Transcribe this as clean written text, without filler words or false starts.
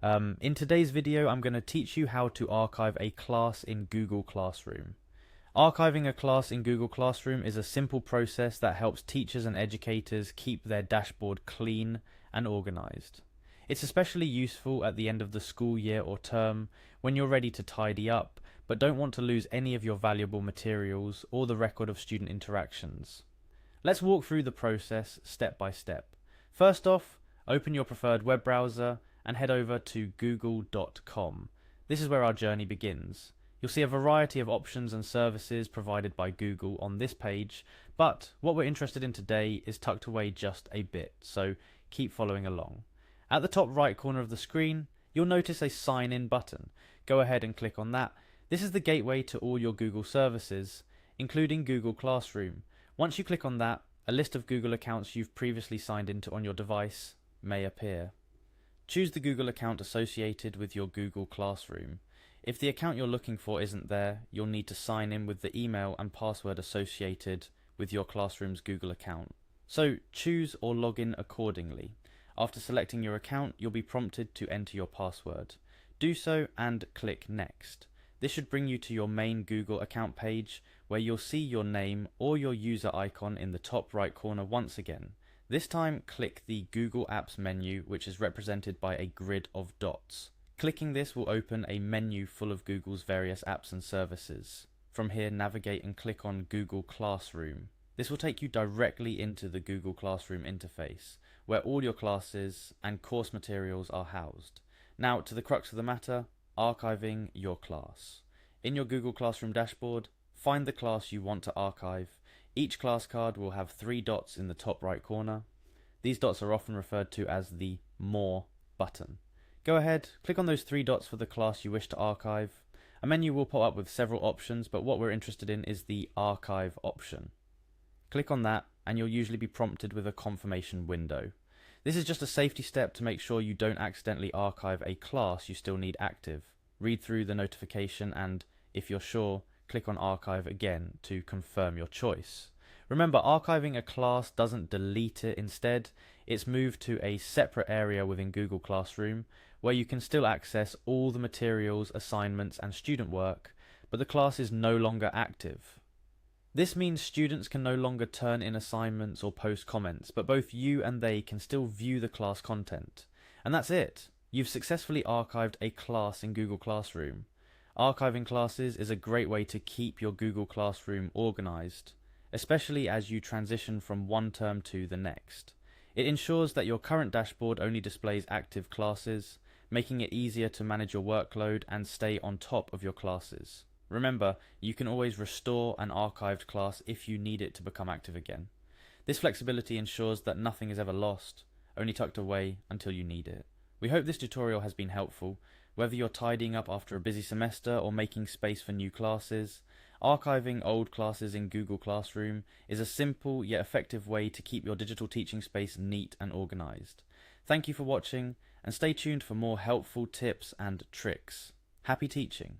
In today's video, I'm going to teach you how to archive a class in Google Classroom. Archiving a class in Google Classroom is a simple process that helps teachers and educators keep their dashboard clean and organized. It's especially useful at the end of the school year or term when you're ready to tidy up, but don't want to lose any of your valuable materials or the record of student interactions. Let's walk through the process step by step. First off, open your preferred web browser and head over to google.com. This is where our journey begins. You'll see a variety of options and services provided by Google on this page, but what we're interested in today is tucked away just a bit, so keep following along. At the top right corner of the screen, you'll notice a sign in button. Go ahead and click on that. This is the gateway to all your Google services, including Google Classroom. Once you click on that, a list of Google accounts you've previously signed into on your device may appear. Choose the Google account associated with your Google Classroom. If the account you're looking for isn't there, you'll need to sign in with the email and password associated with your Classroom's Google account. So choose or log in accordingly. After selecting your account, you'll be prompted to enter your password. Do so and click Next. This should bring you to your main Google account page where you'll see your name or your user icon in the top right corner once again. This time, click the Google Apps menu, which is represented by a grid of dots. Clicking this will open a menu full of Google's various apps and services. From here, navigate and click on Google Classroom. This will take you directly into the Google Classroom interface, where all your classes and course materials are housed. Now, to the crux of the matter, archiving your class. In your Google Classroom dashboard, find the class you want to archive. Each class card will have 3 dots in the top right corner. These dots are often referred to as the More button. Go ahead, click on those 3 dots for the class you wish to archive. A menu will pop up with several options, but what we're interested in is the Archive option. Click on that, and you'll usually be prompted with a confirmation window. This is just a safety step to make sure you don't accidentally archive a class you still need active. Read through the notification and, if you're sure, click on Archive again to confirm your choice. Remember, archiving a class doesn't delete it. Instead, it's moved to a separate area within Google Classroom where you can still access all the materials, assignments, and student work, but the class is no longer active. This means students can no longer turn in assignments or post comments, but both you and they can still view the class content. And that's it. You've successfully archived a class in Google Classroom. Archiving classes is a great way to keep your Google Classroom organized, especially as you transition from one term to the next. It ensures that your current dashboard only displays active classes, making it easier to manage your workload and stay on top of your classes. Remember, you can always restore an archived class if you need it to become active again. This flexibility ensures that nothing is ever lost, only tucked away until you need it. We hope this tutorial has been helpful. Whether you're tidying up after a busy semester or making space for new classes, archiving old classes in Google Classroom is a simple yet effective way to keep your digital teaching space neat and organized. Thank you for watching, and stay tuned for more helpful tips and tricks. Happy teaching!